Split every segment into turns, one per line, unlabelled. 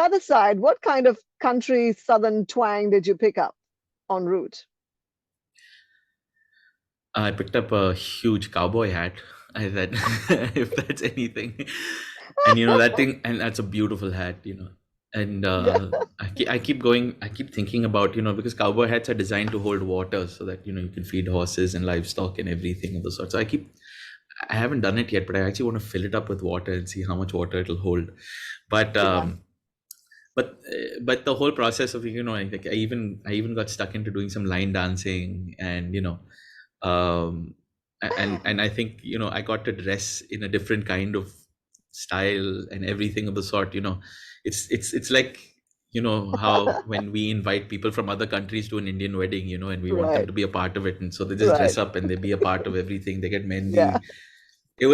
other side, what kind of country southern twang did you pick up en route?
I picked up a huge cowboy hat. I said, if that's anything, and that thing, and that's a beautiful hat, And
Yeah,
I keep going. I keep thinking about, because cowboy hats are designed to hold water, so that you can feed horses and livestock and everything of the sort. So I haven't done it yet, but I actually want to fill it up with water and see how much water it'll hold. But
yeah,
but the whole process of like I even got stuck into doing some line dancing, and um and I think I got to dress in a different kind of style and everything of the sort. It's like how when we invite people from other countries to an Indian wedding, and we want them
right,
to be a part of it, and so they just
right.
dress up and they be a part of everything. They get
Yeah.
mehndi. It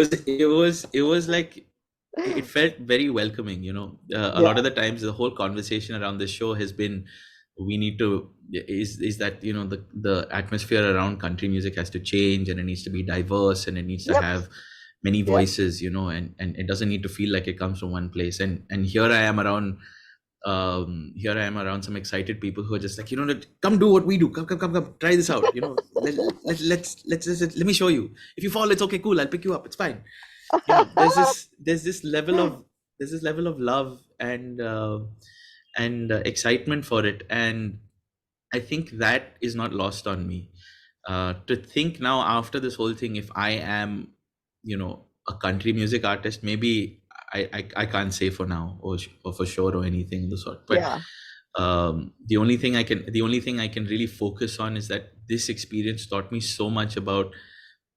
was like it felt very welcoming. A lot
Yeah.
of the times the whole conversation around this show has been, we need to is that the atmosphere around country music has to change, and it needs to be diverse, and it needs to
Yep.
have many
Yep.
voices, and it doesn't need to feel like it comes from one place. And here I am around some excited people who are just like, come do what we do, come try this out, let me show you. If you fall, it's okay, cool, I'll pick you up, it's fine. There's this level of love and excitement for it, and I think that is not lost on me. To think now after this whole thing, if I am a country music artist, maybe I can't say for now, or for sure, or anything of the sort. But
Yeah.
the only thing I can really focus on is that this experience taught me so much about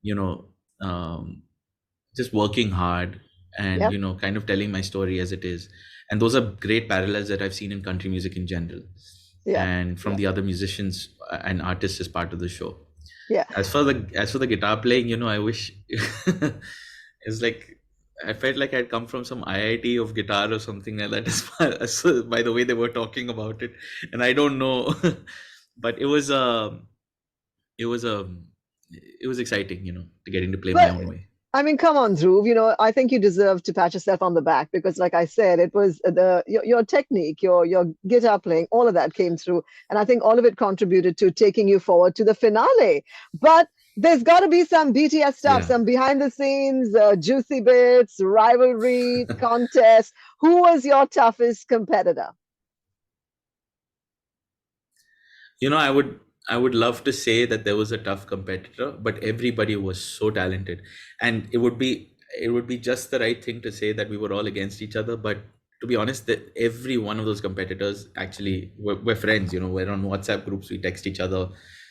you know um, just working hard, and
Yep.
kind of telling my story as it is. And those are great parallels that I've seen in country music in general,
Yep.
and from
Yep.
the other musicians and artists as part of the show.
Yeah.
As for the guitar playing, I wish it's like I felt like I'd come from some IIT of guitar or something like that, by the way they were talking about it, and I don't know, but it was it was exciting, to getting to play my
But
own way.
I mean, come on, Dhruv. I think you deserve to pat yourself on the back because, like I said, it was your technique, your guitar playing, all of that came through, and I think all of it contributed to taking you forward to the finale. But there's got to be some BTS stuff,
Yeah.
some behind the scenes, juicy bits, rivalry, contest. Who was your toughest competitor?
I would love to say that there was a tough competitor, but everybody was so talented, and it would be just the right thing to say that we were all against each other. But to be honest, that every one of those competitors actually were friends. We're on WhatsApp groups, we text each other.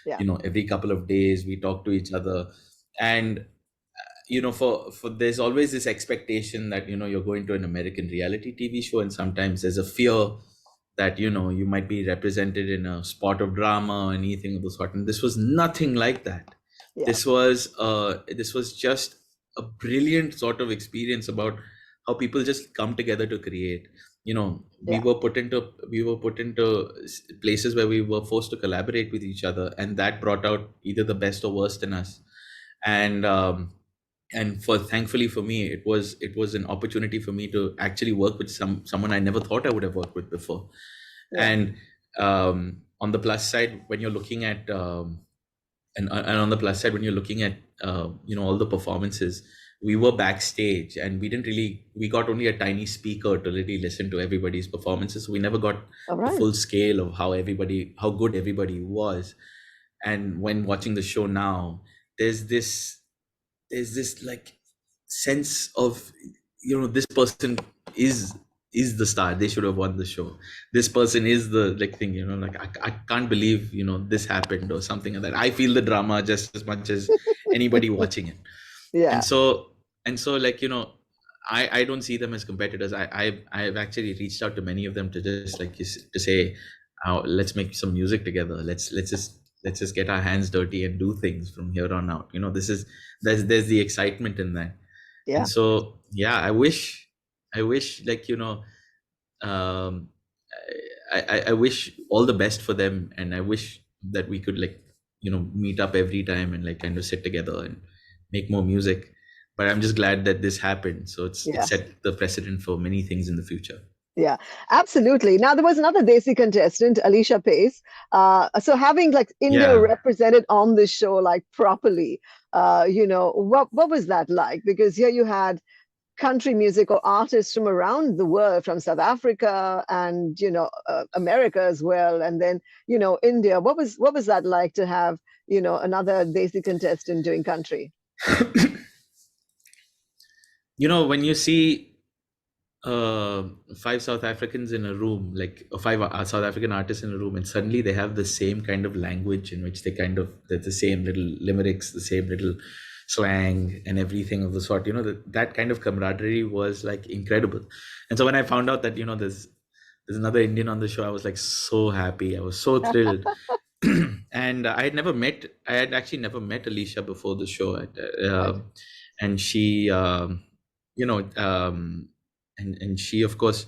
Yeah.
Every couple of days we talk to each other, and for there's always this expectation that you're going to an American reality TV show, and sometimes there's a fear that you might be represented in a spot of drama or anything of the sort. And this was nothing like that.
Yeah.
This was just a brilliant sort of experience about how people just come together to create. we
Yeah.
were put into we were put into places where we were forced to collaborate with each other, and that brought out either the best or worst in us. And um and for thankfully for me, it was an opportunity for me to actually work with someone I never thought I would have worked with before.
Yeah.
And on the plus side, when you're looking at and on the plus side, when you're looking at all the performances, we were backstage, and we got only a tiny speaker to really listen to everybody's performances. So we never got
All
the
right.
full scale of how good everybody was. And when watching the show now, there's this like sense of this person is is the star, they should have won the show. This person is the like thing, like I can't believe this happened, or something like that. I feel the drama just as much as anybody watching it. and
Yeah.
so and so, like, I don't see them as competitors. I've actually reached out to many of them to just like to say, let's make some music together. Let's just get our hands dirty and do things from here on out. This is there's the excitement in that. And
Yeah.
so, yeah, I wish, like, um I wish all the best for them, and I wish that we could, like, meet up every time and like kind of sit together and make more music. But I'm just glad that this happened, so it
Yes.
set the precedent for many things in the future.
Yeah, absolutely. Now there was another Desi contestant, Alicia Pace. So having like India
Yeah.
represented on this show like properly, what was that like? Because here you had country music or artists from around the world, from South Africa and America as well, and then India. What was that like to have another Desi contestant doing country?
When you see uh, five South Africans in a room, like five South African artists in a room, and suddenly they have the same kind of language in which they're the same little limericks, the same little slang and everything of the sort. That kind of camaraderie was like incredible. And so when I found out that there's another Indian on the show, I was like so happy. I was so thrilled. And I had actually never met Alicia before the show.
Right.
And she, you know, and she, of course,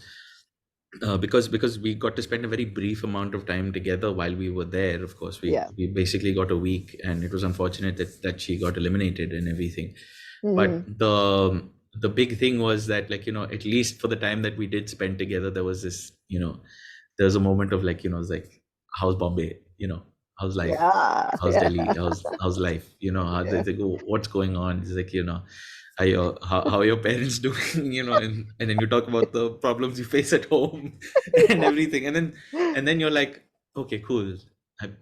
because we got to spend a very brief amount of time together while we were there. Of course,
Yeah.
we basically got a week, and it was unfortunate that she got eliminated and everything. But
Hmm.
the big thing was that, like, at least for the time that we did spend together, there was this, there was a moment of, like, it's like, how's Bombay, how's life,
Yeah.
how's Delhi,
Yeah.
how's life, how
Yeah.
they go, what's going on. It's like, how are your parents doing, and then you talk about the problems you face at home and
Yeah.
everything, and then you're like, okay, cool.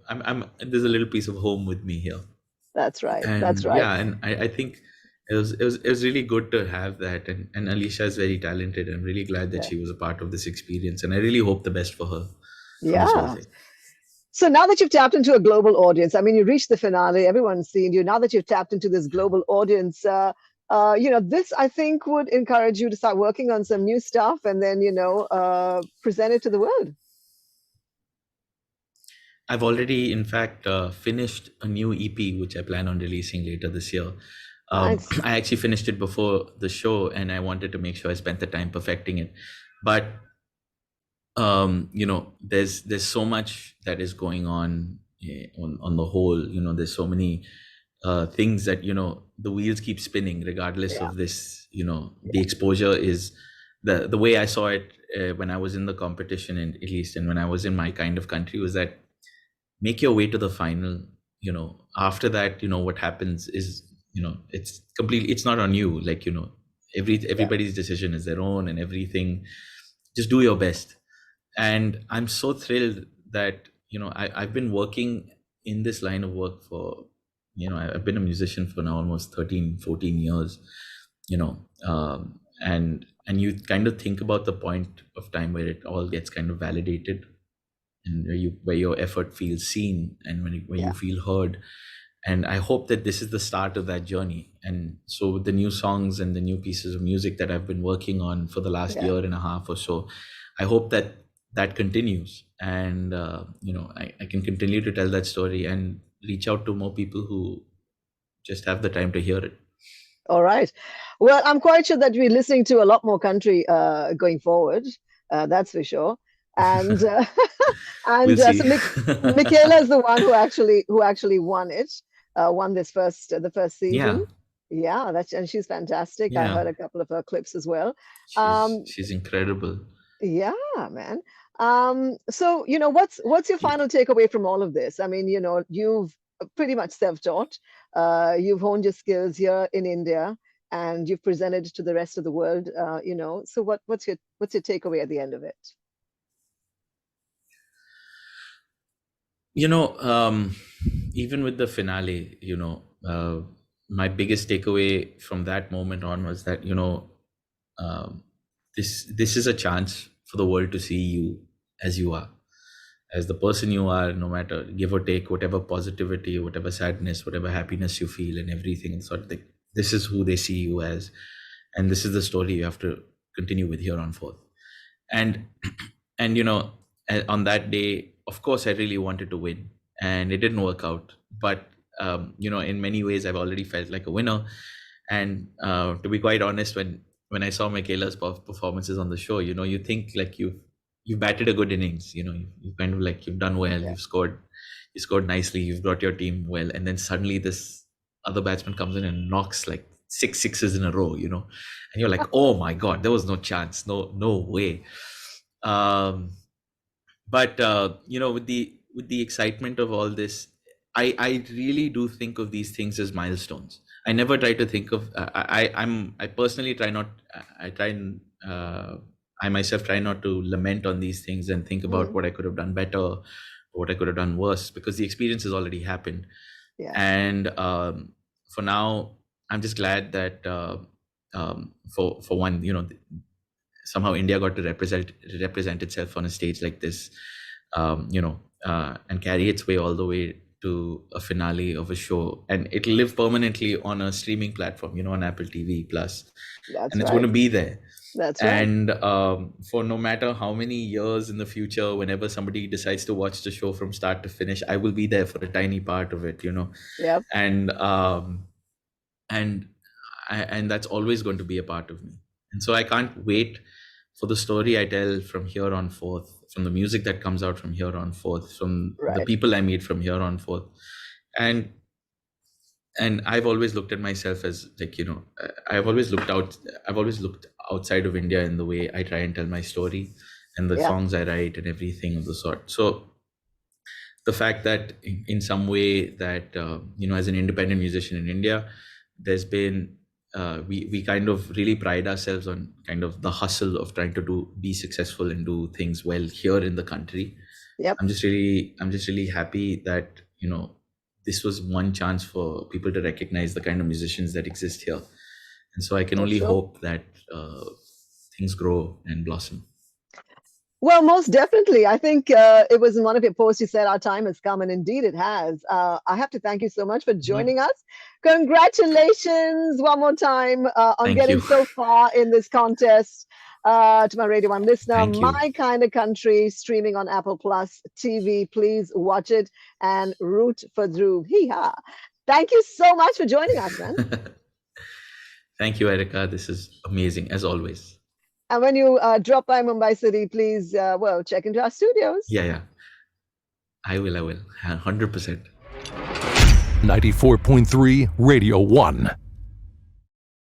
I'm there's a little piece of home with me here.
That's right. That's
And
right.
yeah, and I think it was really good to have that. And Alicia is very talented. I'm really glad that
Yeah.
she was a part of this experience, and I really hope the best for her from this whole
Yeah.
thing.
So now that you've tapped into a global audience, I mean, you reached the finale, everyone's seen you. Now that you've tapped into this global audience, this I think would encourage you to start working on some new stuff and then, present it to the world.
I've already, in fact, finished a new EP, which I plan on releasing later this year.
Nice.
I actually finished it before the show, and I wanted to make sure I spent the time perfecting it. But there's so much that is going on, on the whole. There's so many things that, the wheels keep spinning regardless
Yeah.
of this. The
Yeah.
exposure is the way I saw it, when I was in the competition, and at least, and when I was in my kind of country, was that make your way to the final. After that, what happens is, it's completely, it's not on you. Like,
Yeah.
everybody's decision is their own and everything. Just do your best. And I'm so thrilled that, I've been working in this line of work for, I've been a musician for now almost 13, 14 years. And you kind of think about the point of time where it all gets kind of validated, and where your effort feels seen, and where you
Yeah.
feel heard. And I hope that this is the start of that journey. And so with the new songs and the new pieces of music that I've been working on for the last
Yeah.
year and a half or so, I hope that that continues, and I can continue to tell that story and reach out to more people who just have the time to hear it.
All right. Well, I'm quite sure that we're listening to a lot more country going forward. That's for sure. And
We'll
so
see.
Michaela is the one who actually won it, won this the first
Yeah,
season. Yeah, and she's fantastic. I
yeah,
heard a couple of her clips as well.
she's
Um,
she's incredible.
yeah, man. So what's your final takeaway from all of this? I mean, you've pretty much self-taught. You've honed your skills here in India, and you've presented to the rest of the world. So what's your takeaway at the end of it?
You know, even with the finale, my biggest takeaway from that moment on was that, um, this is a chance for the world to see you as you are, as the person you are, no matter, give or take, whatever positivity, whatever sadness, whatever happiness you feel, and everything, and sort of thing. This is who they see you as, and this is the story you have to continue with here on forth. And and on that day, of course, I really wanted to win, and it didn't work out. But in many ways, I've already felt like a winner. And to be quite honest, when I saw Michaela's performances on the show, you think like you've batted a good innings. You kind of like, you've done well,
Yeah.
you scored nicely, you've brought your team well, and then suddenly this other batsman comes in and knocks like six sixes in a row. And you're like, oh my god, there was no chance, no way. But with the excitement of all this, I really do think of these things as milestones. I never try to think of I personally try not I try and I myself try not to lament on these things and think about what I could have done better, what I could have done worse, because the experience has already happened.
Yeah.
And for now, I'm just glad that for one, somehow India got to represent itself on a stage like this, and carry its way all the way to a finale of a show, and it'll live permanently on a streaming platform, on Apple TV Plus, and it's going to be there.
That's right.
And for no matter how many years in the future, whenever somebody decides to watch the show from start to finish, I will be there for a tiny part of it,
Yep.
And that's always going to be a part of me. And so I can't wait for the story I tell from here on forth, from the music that comes out from here on forth, from the people I meet from here on forth. And I've always looked at myself as I've always looked outside of India in the way I try and tell my story and the songs I write and everything of the sort. So the fact that in some way that, as an independent musician in India, there's been, we kind of really pride ourselves on kind of the hustle of trying to be successful and do things well here in the country.
Yep.
I'm just really happy that, this was one chance for people to recognize the kind of musicians that exist here. And so I can only hope that things grow and blossom.
Well, most definitely. I think it was in one of your posts you said our time has come, and indeed it has. I have to thank you so much for joining us. Congratulations one more time on getting so far in this contest. To my Radio 1 listener, My Kind of Country, streaming on Apple Plus TV. Please watch it and root for Dhruv. Hee-ha. Thank you so much for joining us, man.
Thank you, Erica. This is amazing, as always.
And when you drop by Mumbai City, please, check into our studios.
Yeah. I will. 100%.
94.3 Radio 1.